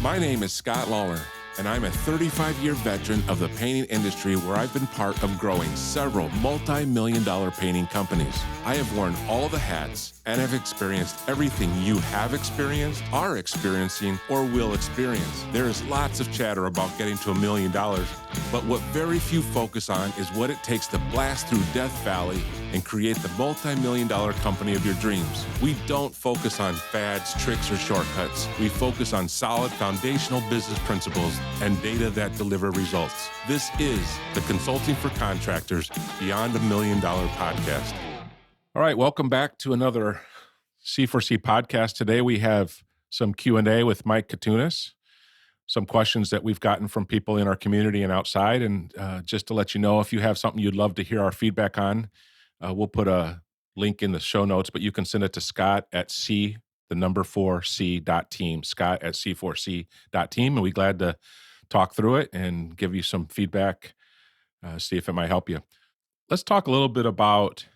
My name is Scott Lollar, and I'm a 35-year veteran of the painting industry where I've been part of growing several multi-million-dollar painting companies. I have worn all the hats and have experienced everything you have experienced, are experiencing, or will experience. There is lots of chatter about getting to $1 million, but what very few focus on is what it takes to blast through Death Valley and create the multi-million-dollar company of your dreams. We don't focus on fads, tricks, or shortcuts. We focus on solid foundational business principles and data that deliver results. This is the Consulting for Contractors Beyond $1 Million podcast. All right, welcome back to another C4C podcast. Today we have some Q&A with Mike Katounas, some questions that we've gotten from people in our community and outside. And just to let you know, if you have something you'd love to hear our feedback on, we'll put a link in the show notes, but you can send it to Scott at C4C.team, Scott at C4C.team, and we're glad to talk through it and give you some feedback, see if it might help you. Let's talk a little bit about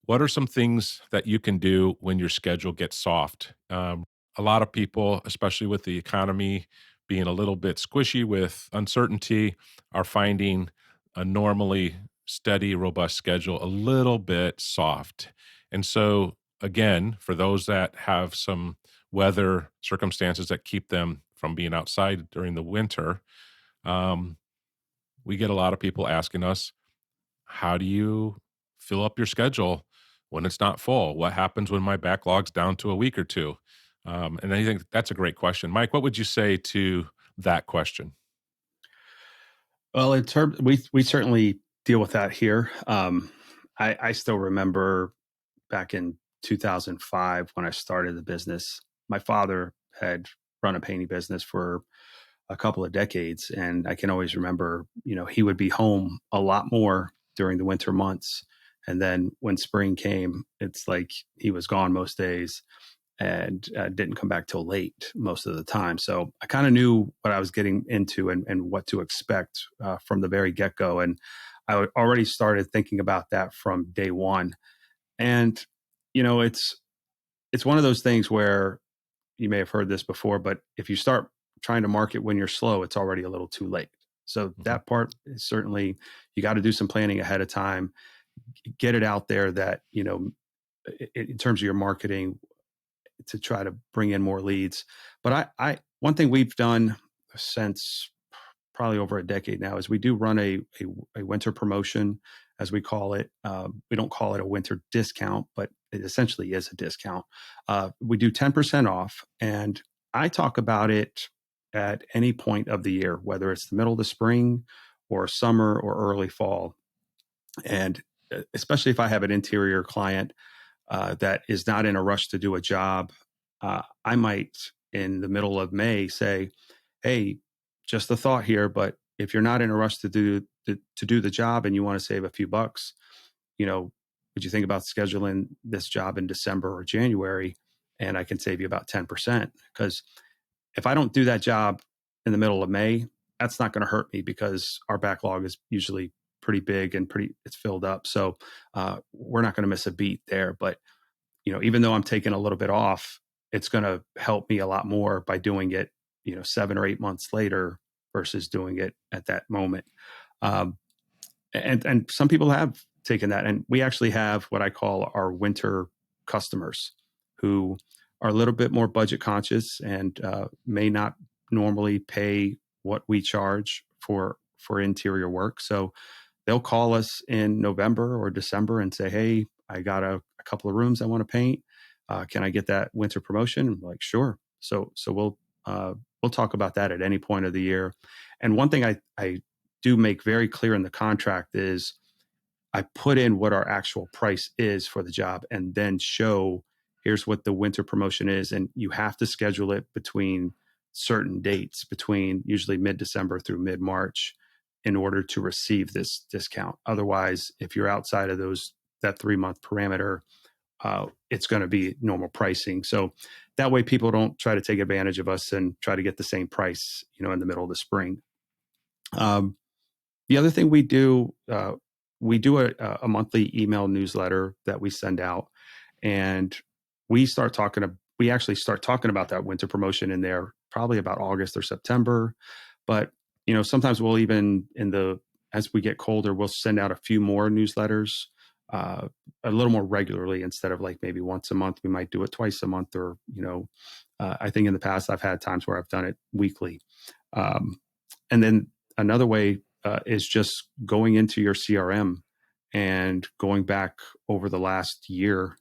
what are some things that you can do when your schedule gets soft. A lot of people, especially with the economy being a little bit squishy with uncertainty, are finding a normally steady, robust schedule a little bit soft. And so, again, for those that have some weather circumstances that keep them from being outside during the winter, we get a lot of people asking us, how do you fill up your schedule when it's not full? What happens when my backlog's down to a week or two? And I think that's a great question. Mike, what would you say to that question? Well, in terms, we certainly deal with that here. I still remember back in 2005 when I started the business, my father had run a painting business for a couple of decades. And I can always remember, he would be home a lot more during the winter months. And then when spring came, it's like he was gone most days and didn't come back till late most of the time. So I kind of knew what I was getting into and what to expect from the very get-go. And I already started thinking about that from day one. And, it's one of those things where you may have heard this before, but if you start trying to market when you're slow, it's already a little too late. So that part is certainly, you got to do some planning ahead of time, get it out there that, in terms of your marketing, to try to bring in more leads. But one thing we've done since probably over a decade now is we do run a winter promotion, as we call it. We don't call it a winter discount, but it essentially is a discount. We do 10% off, and I talk about it at any point of the year, whether it's the middle of the spring or summer or early fall. And especially if I have an interior client that is not in a rush to do a job, I might, in the middle of May, say, hey, just a thought here, but if you're not in a rush to do the job and you want to save a few bucks, would you think about scheduling this job in December or January, and I can save you about 10%? Because if I don't do that job in the middle of May, that's not going to hurt me because our backlog is usually pretty big and it's filled up. So we're not going to miss a beat there. But, even though I'm taking a little bit off, it's going to help me a lot more by doing it, 7 or 8 months later versus doing it at that moment. And some people have taken that. And we actually have what I call our winter customers who are a little bit more budget conscious and may not normally pay what we charge for interior work. So they'll call us in November or December and say, hey, I got a couple of rooms I want to paint. Can I get that winter promotion? I'm like, sure. So we'll talk about that at any point of the year. And one thing I do make very clear in the contract is I put in what our actual price is for the job and then show here's what the winter promotion is. And you have to schedule it between certain dates, between usually mid-December through mid-March, in order to receive this discount. Otherwise, if you're outside of that 3-month parameter, it's going to be normal pricing. So that way people don't try to take advantage of us and try to get the same price, in the middle of the spring. The other thing we do a monthly email newsletter that we send out, and we actually start talking about that winter promotion in there probably about August or September. But, sometimes we'll even as we get colder, we'll send out a few more newsletters uh, a little more regularly instead of like maybe once a month. We might do it twice a month, or, I think in the past I've had times where I've done it weekly. Um, and then another way is just going into your CRM and going back over the last year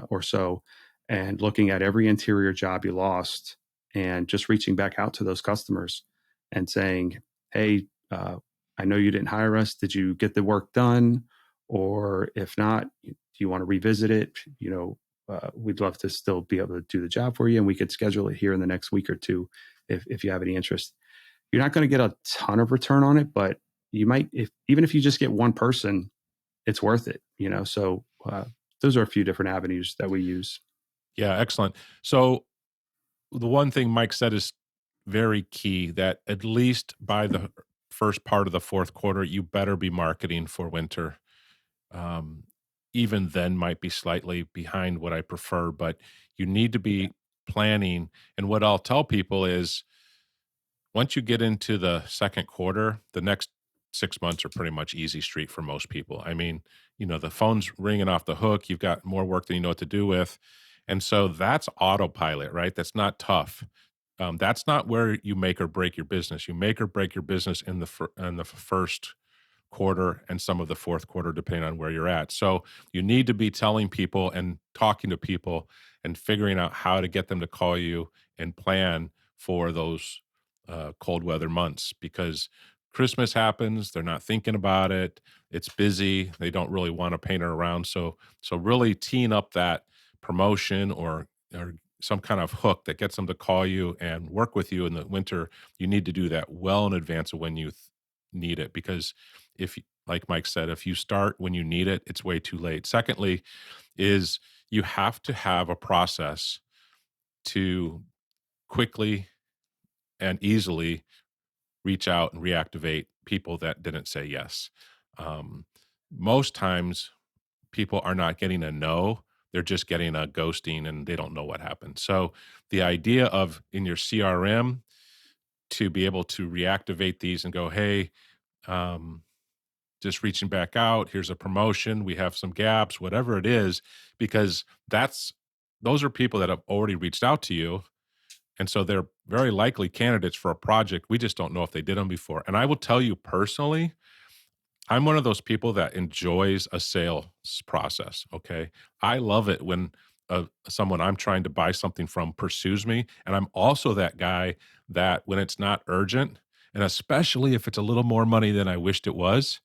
or so and looking at every interior job you lost and just reaching back out to those customers and saying, hey, I know you didn't hire us. Did you get the work done? Or if not, do you want to revisit it? We'd love to still be able to do the job for you, and we could schedule it here in the next week or two if you have any interest. You're not going to get a ton of return on it, but you might, even if you just get one person, it's worth it. So those are a few different avenues that we use. Yeah, excellent. So the one thing Mike said is very key, that at least by the first part of the fourth quarter, you better be marketing for winter. Um, Even then might be slightly behind what I prefer, but you need to be planning. And what I'll tell people is once you get into the second quarter, the next 6 months are pretty much easy street for most people. I mean, the phone's ringing off the hook. You've got more work than you know what to do with. And so that's autopilot, right? That's not tough. That's not where you make or break your business. You make or break your business in the first quarter and some of the fourth quarter, depending on where you're at. So you need to be telling people and talking to people and figuring out how to get them to call you and plan for those cold weather months, because Christmas happens, they're not thinking about it, it's busy, they don't really want to paint it around. So really teeing up that promotion or some kind of hook that gets them to call you and work with you in the winter, you need to do that well in advance of when you need it. Because like Mike said, if you start when you need it, it's way too late. Secondly, is you have to have a process to quickly and easily reach out and reactivate people that didn't say yes. Um, Most times, people are not getting a no, they're just getting a ghosting and they don't know what happened. So, the idea of in your CRM to be able to reactivate these and go, hey, um, just reaching back out, here's a promotion, we have some gaps, whatever it is, because those are people that have already reached out to you. And so they're very likely candidates for a project. We just don't know if they did them before. And I will tell you personally, I'm one of those people that enjoys a sales process. Okay. I love it when someone I'm trying to buy something from pursues me. And I'm also that guy that when it's not urgent, and especially if it's a little more money than I wished it was,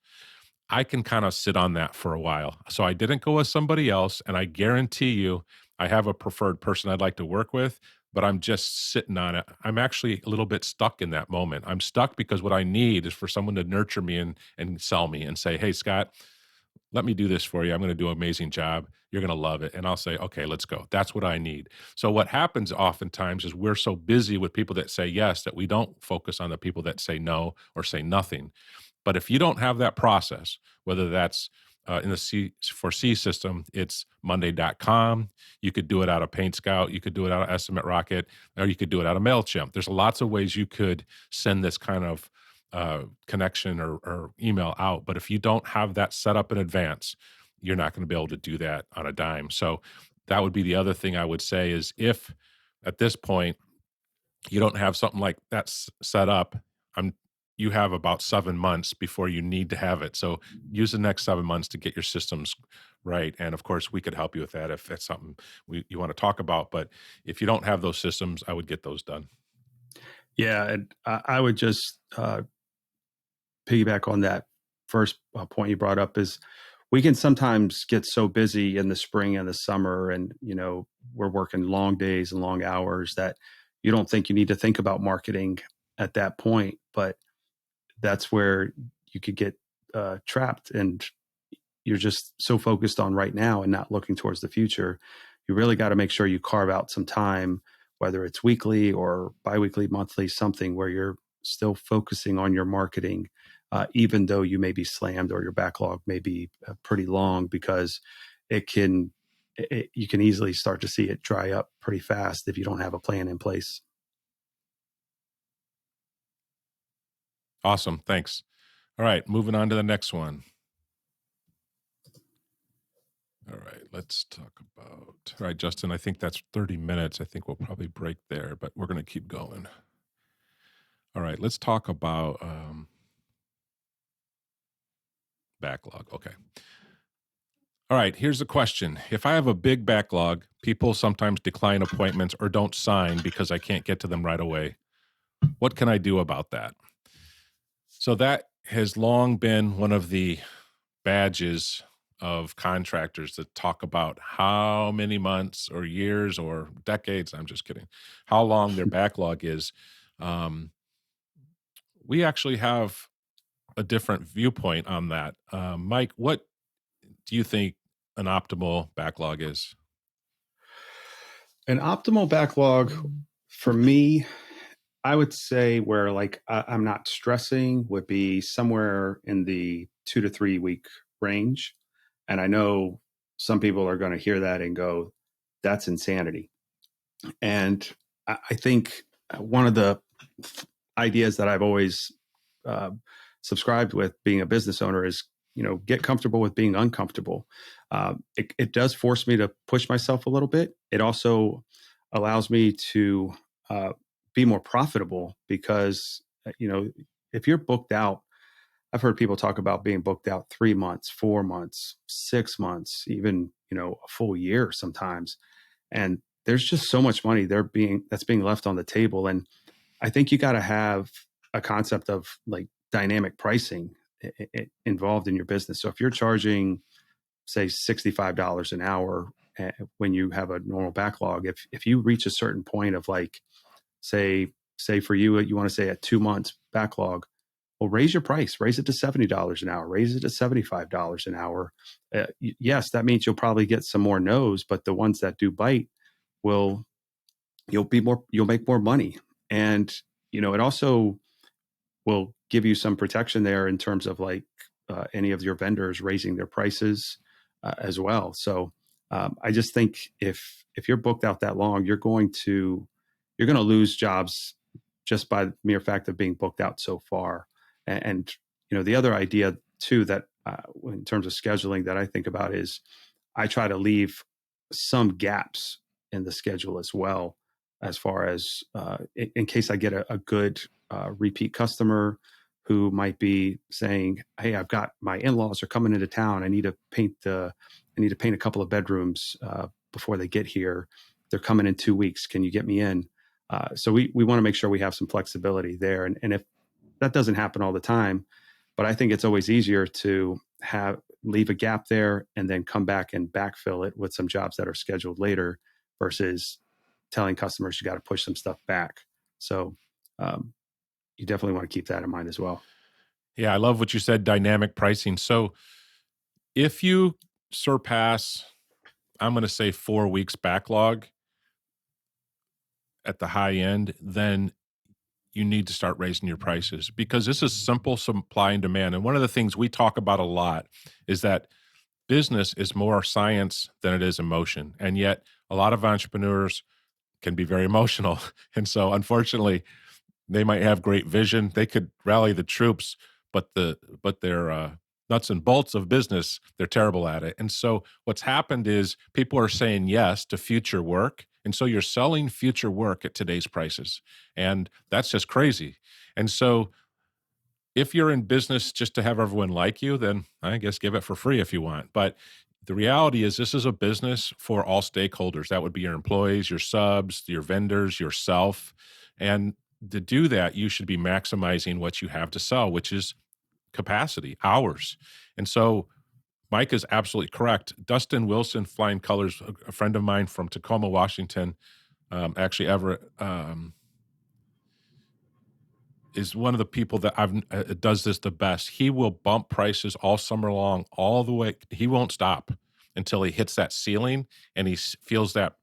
I can kind of sit on that for a while. So I didn't go with somebody else, and I guarantee you I have a preferred person I'd like to work with, but I'm just sitting on it. I'm actually a little bit stuck in that moment. I'm stuck because what I need is for someone to nurture me and sell me and say, "Hey, Scott, let me do this for you. I'm going to do an amazing job. You're going to love it." And I'll say, "Okay, let's go." That's what I need. So what happens oftentimes is we're so busy with people that say yes that we don't focus on the people that say no or say nothing. But if you don't have that process, whether that's in the C4C system, it's Monday.com. You could do it out of Paint Scout. You could do it out of Estimate Rocket, or you could do it out of MailChimp. There's lots of ways you could send this kind of connection or email out. But if you don't have that set up in advance, you're not going to be able to do that on a dime. So that would be the other thing I would say is if at this point you don't have something like that set up, I'm you have about 7 months before you need to have it. So use the next 7 months to get your systems right. And of course, we could help you with that if that's something you want to talk about. But if you don't have those systems, I would get those done. Yeah, and I would just piggyback on that first point you brought up is we can sometimes get so busy in the spring and the summer, and we're working long days and long hours that you don't think you need to think about marketing at that point. But that's where you could get trapped, and you're just so focused on right now and not looking towards the future. You really got to make sure you carve out some time, whether it's weekly or biweekly, monthly, something where you're still focusing on your marketing, even though you may be slammed or your backlog may be pretty long, because you can easily start to see it dry up pretty fast if you don't have a plan in place. Awesome. Thanks. All right. Moving on to the next one. All right. Let's talk about. All right, Justin, I think that's 30 minutes. I think we'll probably break there, but we're going to keep going. All right. Let's talk about backlog. Okay. All right. Here's the question. If I have a big backlog, people sometimes decline appointments or don't sign because I can't get to them right away. What can I do about that? So that has long been one of the badges of contractors that talk about how many months or years or decades, I'm just kidding, how long their backlog is. Um, we actually have a different viewpoint on that. Mike, what do you think an optimal backlog is? An optimal backlog for me, I would say where like I'm not stressing would be somewhere in the 2 to 3 week range. And I know some people are going to hear that and go, that's insanity. And I think one of the ideas that I've always subscribed with being a business owner is, get comfortable with being uncomfortable. It does force me to push myself a little bit. It also allows me to be more profitable because, if you're booked out, I've heard people talk about being booked out 3 months, 4 months, 6 months, even, a full year sometimes. And there's just so much money that's being left on the table. And I think you got to have a concept of like dynamic pricing involved in your business. So if you're charging, say, $65 an hour when you have a normal backlog, if you reach a certain point of like, say for you, you want to say a 2 months backlog, well, raise your price, raise it to $70 an hour, raise it to $75 an hour. Yes, that means you'll probably get some more no's, but the ones that do bite you'll make more money. And, it also will give you some protection there in terms of like any of your vendors raising their prices as well. So I just think if you're booked out that long, you're going to lose jobs just by the mere fact of being booked out so far. And the other idea too that in terms of scheduling that I think about is I try to leave some gaps in the schedule as well, as far as in case I get a good repeat customer who might be saying, "Hey, I've got my in-laws are coming into town. I need to paint a couple of bedrooms before they get here. They're coming in 2 weeks. Can you get me in?" So we want to make sure we have some flexibility there. And if that doesn't happen all the time, but I think it's always easier to leave a gap there and then come back and backfill it with some jobs that are scheduled later versus telling customers you got to push some stuff back. So you definitely want to keep that in mind as well. Yeah, I love what you said, dynamic pricing. So if you surpass, I'm going to say 4 weeks backlog at the high end, then you need to start raising your prices because this is simple supply and demand. And one of the things we talk about a lot is that business is more science than it is emotion. And yet a lot of entrepreneurs can be very emotional. And so unfortunately, they might have great vision. They could rally the troops, but their nuts and bolts of business, they're terrible at it. And so what's happened is people are saying yes to future work. And so you're selling future work at today's prices. And that's just crazy. And so if you're in business just to have everyone like you, then I guess give it for free if you want. But the reality is this is a business for all stakeholders. That would be your employees, your subs, your vendors, yourself. And to do that, you should be maximizing what you have to sell, which is capacity, hours. And so Mike is absolutely correct. Dustin Wilson, Flying Colors, a friend of mine from Tacoma, Washington, actually Everett, is one of the people that does this the best. He will bump prices all summer long, all the way. He won't stop until he hits that ceiling and he feels that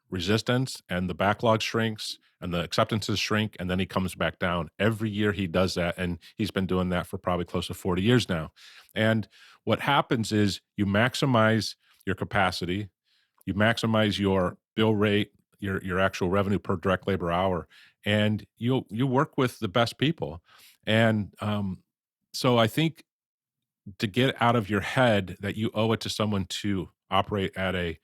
resistance and the backlog shrinks and the acceptances shrink, and then he comes back down. Every year he does that, and he's been doing that for probably close to 40 years now. And what happens is you maximize your capacity, you maximize your bill rate, your actual revenue per direct labor hour, and you work with the best people. And so I think to get out of your head that you owe it to someone to operate at a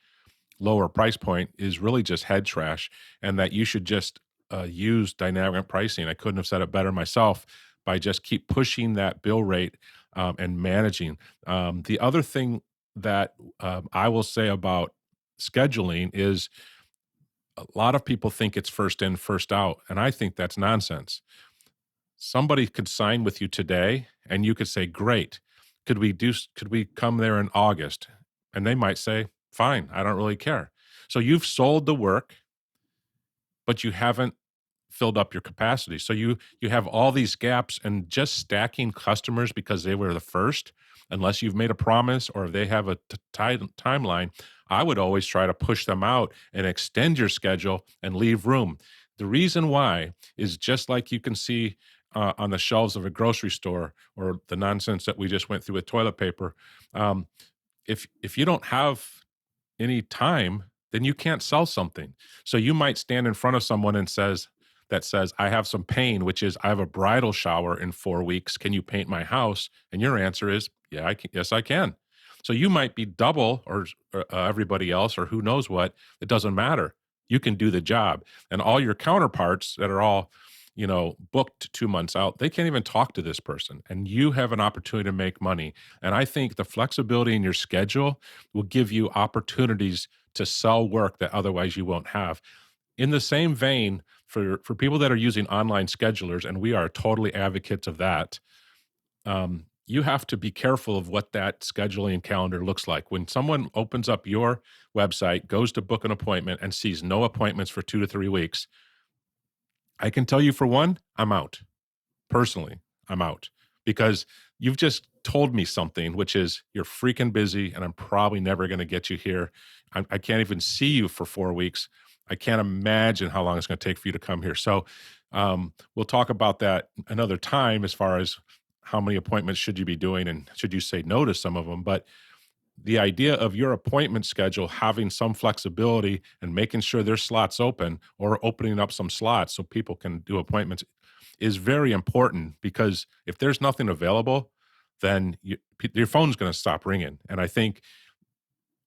lower price point is really just head trash, and that you should just use dynamic pricing. I couldn't have said it better myself, by just keep pushing that bill rate and managing. The other thing that I will say about scheduling is a lot of people think it's first in, first out, and I think that's nonsense. Somebody could sign with you today and you could say, great, could we come there in August? And they might say, fine, I don't really care. So you've sold the work, but you haven't filled up your capacity. So you have all these gaps, and just stacking customers because they were the first, unless you've made a promise or they have a timeline, I would always try to push them out and extend your schedule and leave room. The reason why is just like you can see on the shelves of a grocery store, or the nonsense that we just went through with toilet paper. Um, if you don't have any time, then you can't sell something. So you might stand in front of someone and says, I have some pain, which is I have a bridal shower in 4 weeks. Can you paint my house? And your answer is, yeah, I can. Yes, I can. So you might be double or everybody else, or who knows what. It doesn't matter. You can do the job. And all your counterparts that are all, booked 2 months out, they can't even talk to this person. And you have an opportunity to make money. And I think the flexibility in your schedule will give you opportunities to sell work that otherwise you won't have. In the same vein, for people that are using online schedulers, and we are totally advocates of that, you have to be careful of what that scheduling calendar looks like. When someone opens up your website, goes to book an appointment, and sees no appointments for 2 to 3 weeks, I can tell you for one, I'm out. Personally, I'm out, because you've just told me something, which is you're freaking busy and I'm probably never going to get you here. I can't even see you for 4 weeks. I can't imagine how long it's going to take for you to come here. So we'll talk about that another time, as far as how many appointments should you be doing and should you say no to some of them. But the idea of your appointment schedule having some flexibility and making sure there's slots open, or opening up some slots so people can do appointments, is very important, because if there's nothing available, then your phone's going to stop ringing. And I think,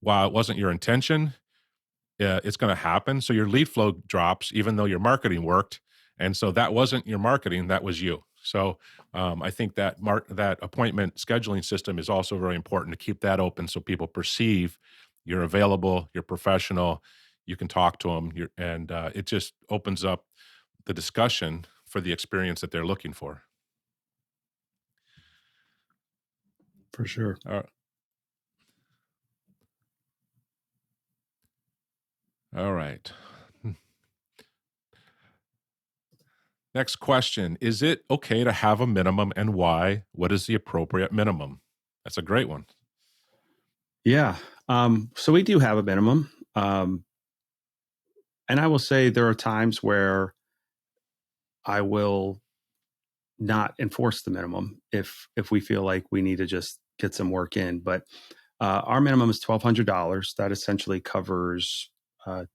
while it wasn't your intention, it's going to happen. So your lead flow drops, even though your marketing worked. And so that wasn't your marketing, that was you. So I think that that appointment scheduling system is also very important, to keep that open so people perceive you're available, you're professional, you can talk to them, and it just opens up the discussion for the experience that they're looking for. For sure. All right. Next question. Is it okay to have a minimum, and why? What is the appropriate minimum? That's a great one. Yeah. So we do have a minimum. And I will say there are times where I will not enforce the minimum if we feel like we need to just get some work in. But our minimum is $1,200. That essentially covers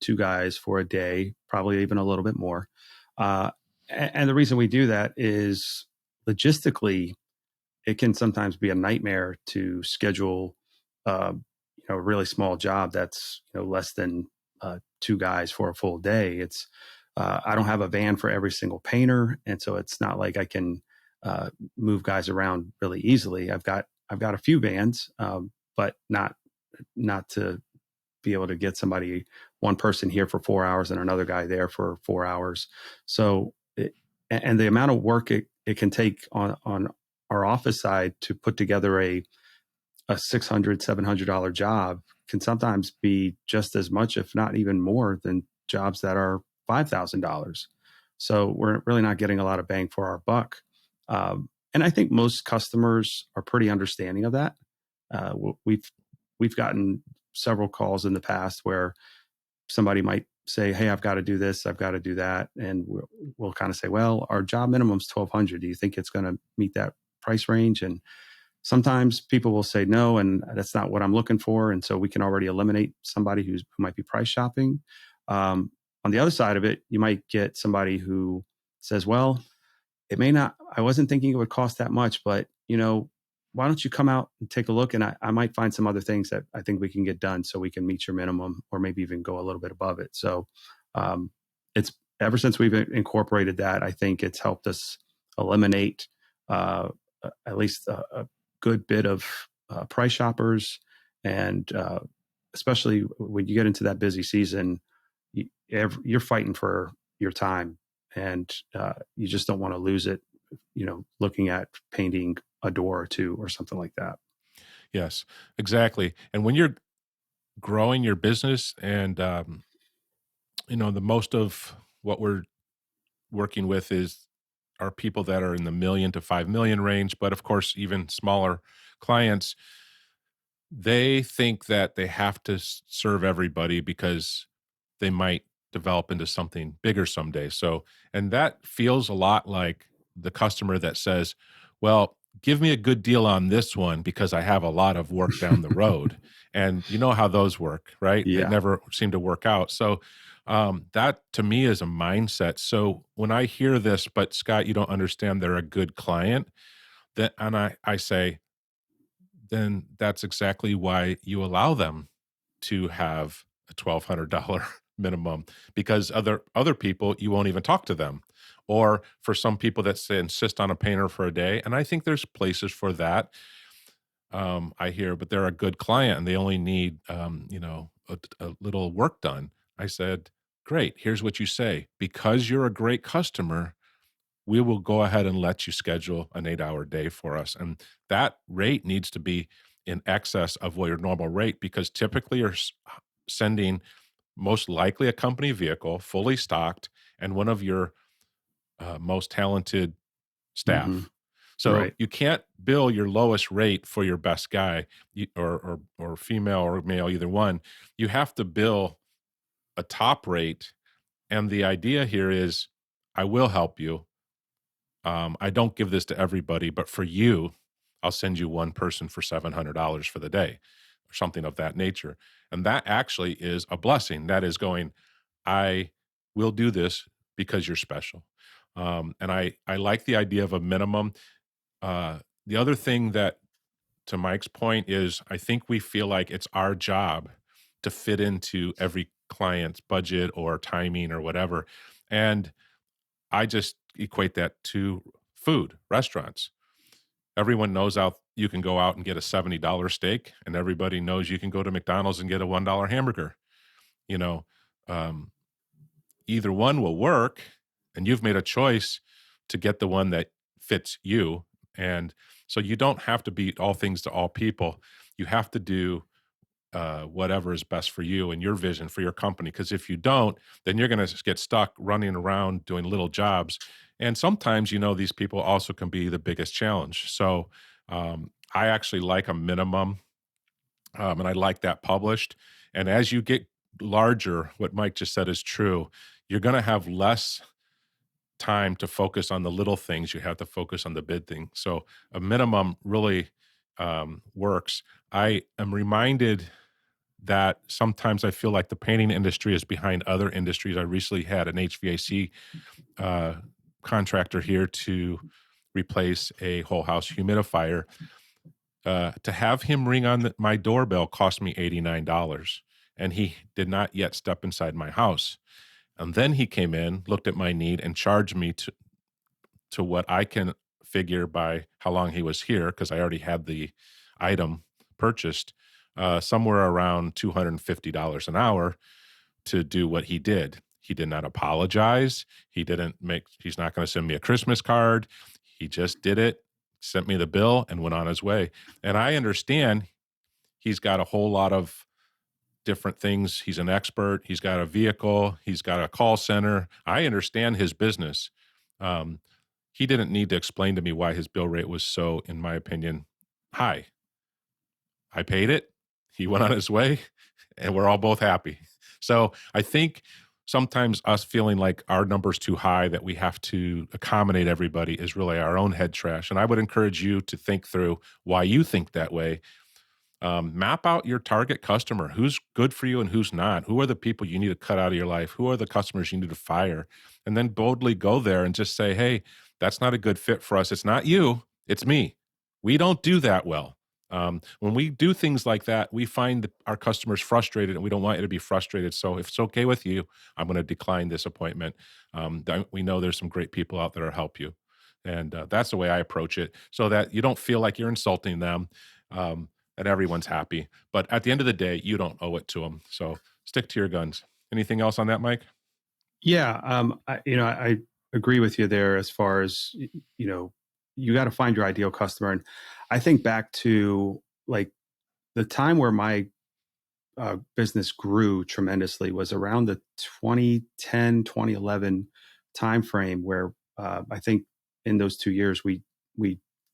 2 guys for a day, probably even a little bit more. And the reason we do that is, logistically, it can sometimes be a nightmare to schedule, a really small job that's less than 2 guys for a full day. It's I don't have a van for every single painter, and so it's not like I can move guys around really easily. I've got a few vans, but not to be able to get one person here for 4 hours and another guy there for 4 hours. So, and the amount of work it can take on our office side to put together a $600, $700 job can sometimes be just as much, if not even more, than jobs that are $5,000. So we're really not getting a lot of bang for our buck. And I think most customers are pretty understanding of that. We've gotten several calls in the past where somebody might say, "Hey, I've got to do this, I've got to do that," and we'll kind of say, "Well, our job minimum is $1,200. Do you think it's going to meet that price range?" And sometimes people will say no, and that's not what I'm looking for, and so we can already eliminate somebody who might be price shopping. On the other side of it, you might get somebody who says, "Well, it may not, I wasn't thinking it would cost that much, but why don't you come out and take a look? And I might find some other things that I think we can get done so we can meet your minimum or maybe even go a little bit above it. So it's ever since we've incorporated that, I think it's helped us eliminate at least a good bit of price shoppers. And especially when you get into that busy season, you're fighting for your time, and you just don't want to lose it, looking at painting a door or two or something like that. Yes, exactly. And when you're growing your business and, the most of what we're working with are people that are in the million to 5 million range, but of course, even smaller clients, they think that they have to serve everybody because they might develop into something bigger someday. So, and that feels a lot like the customer that says, well, give me a good deal on this one because I have a lot of work down the road. And you know how those work, right? They Yeah. never seem to work out. So, that to me is a mindset. So when I hear this, but Scott, you don't understand they're a good client, and I say, then that's exactly why you allow them to have a $1,200 minimum, because other people, you won't even talk to them. Or for some people that say insist on a painter for a day, and I think there's places for that. I hear, but they're a good client and they only need a little work done. I said, great. Here's what you say: because you're a great customer, we will go ahead and let you schedule an 8-hour day for us. And that rate needs to be in excess of what your normal rate, because typically you're sending most likely a company vehicle, fully stocked, and one of your most talented Mm-hmm. staff. So Right. you can't bill your lowest rate for your best guy, or female or male, either one. You have to bill a top rate. And the idea here is, I will help you. I don't give this to everybody, but for you, I'll send you one person for $700 for the day, or something of that nature. And that actually is a blessing. That is going, I will do this because you're special. And I like the idea of a minimum. The other thing that, to Mike's point, is I think we feel like it's our job to fit into every client's budget or timing or whatever. And I just equate that to food, restaurants. Everyone knows out you can go out and get a $70 steak, and everybody knows you can go to McDonald's and get a $1 hamburger. You know, um, either one will work, and you've made a choice to get the one that fits you. And so you don't have to be all things to all people. You have to do whatever is best for you and your vision for your company. Because if you don't, then you're going to get stuck running around doing little jobs. And sometimes, these people also can be the biggest challenge. So I actually like a minimum, and I like that published. And as you get larger, what Mike just said is true. You're going to have less time to focus on the little things. You have to focus on the big thing. So a minimum really works. I am reminded that sometimes I feel like the painting industry is behind other industries. I recently had an HVAC contractor here to replace a whole house humidifier. To have him ring on my doorbell cost me $89, and he did not yet step inside my house. And then he came in, looked at my need, and charged me to what I can figure by how long he was here, because I already had the item purchased, somewhere around $250 an hour to do what he did. He did not apologize. He's not going to send me a Christmas card. He just did it, sent me the bill, and went on his way. And I understand he's got a whole lot of different things. He's an expert. He's got a vehicle. He's got a call center. I understand his business. Um, he didn't need to explain to me why his bill rate was so, in my opinion, high. I paid it. He went on his way, and we're all both happy. So I think sometimes us feeling like our number's too high, that we have to accommodate everybody, is really our own head trash. And I would encourage you to think through why you think that way. Map out your target customer. Who's good for you and who's not? Who are the people you need to cut out of your life? Who are the customers you need to fire? And then boldly go there and just say, hey, that's not a good fit for us. It's not you, it's me. We don't do that well. When we do things like that, we find our customers frustrated, and we don't want you to be frustrated. So if it's okay with you, I'm going to decline this appointment. We know there's some great people out there to help you. And that's the way I approach it, so that you don't feel like you're insulting them, and everyone's happy. But at the end of the day, you don't owe it to them. So stick to your guns. Anything else on that, Mike? Yeah, I agree with you there as far as, you got to find your ideal customer. And I think back to like the time where my business grew tremendously was around the 2010, 2011 timeframe, where I think in those 2 years we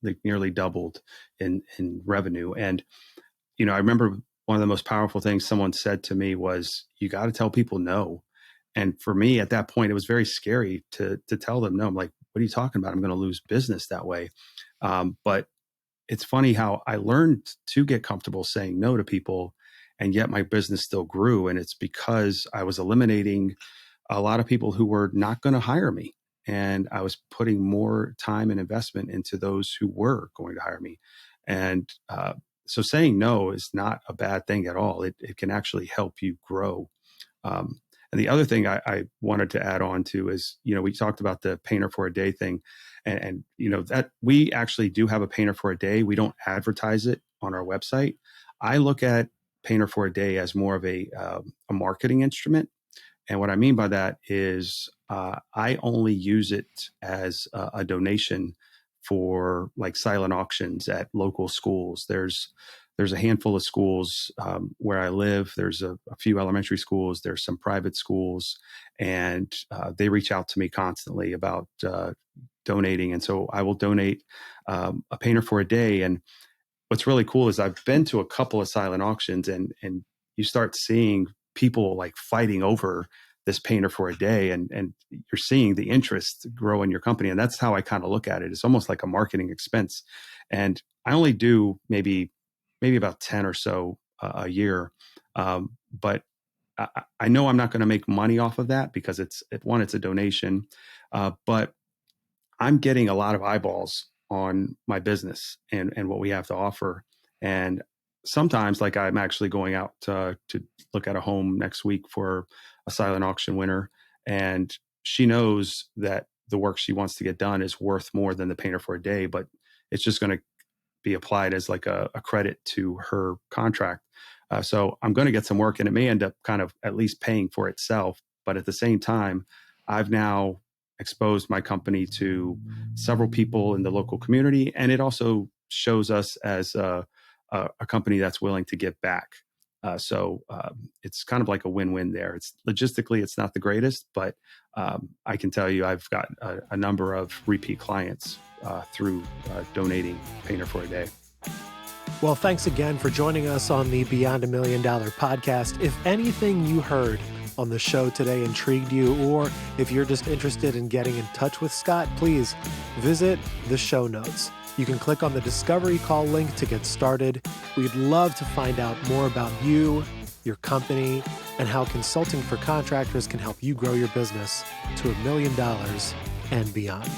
like nearly doubled in revenue. And I remember one of the most powerful things someone said to me was, "You got to tell people no." And for me at that point, it was very scary to tell them no. I'm like, "What are you talking about? I'm going to lose business that way." But it's funny how I learned to get comfortable saying no to people, and yet my business still grew. And it's because I was eliminating a lot of people who were not going to hire me. And I was putting more time and investment into those who were going to hire me. And so saying no is not a bad thing at all. It can actually help you grow. And the other thing I wanted to add on to is, we talked about the painter for a day thing, and that we actually do have a painter for a day. We don't advertise it on our website. I look at painter for a day as more of a marketing instrument. And what I mean by that is I only use it as a donation for like silent auctions at local schools. There's a handful of schools where I live. There's a few elementary schools. There's some private schools, and they reach out to me constantly about donating. And so I will donate a painter for a day. And what's really cool is I've been to a couple of silent auctions, and you start seeing people like fighting over this painter for a day, and you're seeing the interest grow in your company. And that's how I kind of look at it. It's almost like a marketing expense. And I only do maybe about 10 or so a year. But I know I'm not going to make money off of that because it's a donation. But I'm getting a lot of eyeballs on my business and what we have to offer. And sometimes, like, I'm actually going out to look at a home next week for a silent auction winner. And she knows that the work she wants to get done is worth more than the painter for a day, but it's just going to be applied as like a credit to her contract. So I'm going to get some work, and it may end up kind of at least paying for itself. But at the same time, I've now exposed my company to several people in the local community, and it also shows us as a company that's willing to give back. So it's kind of like a win-win there. It's logistically, it's not the greatest, but I can tell you I've got a number of repeat clients through donating painter for a day. Well, thanks again for joining us on the Beyond $1 Million podcast. If anything you heard on the show today intrigued you, or if you're just interested in getting in touch with Scott, please visit the show notes. You can click on the Discovery Call link to get started. We'd love to find out more about you, your company, and how Consulting for Contractors can help you grow your business to $1 million and beyond.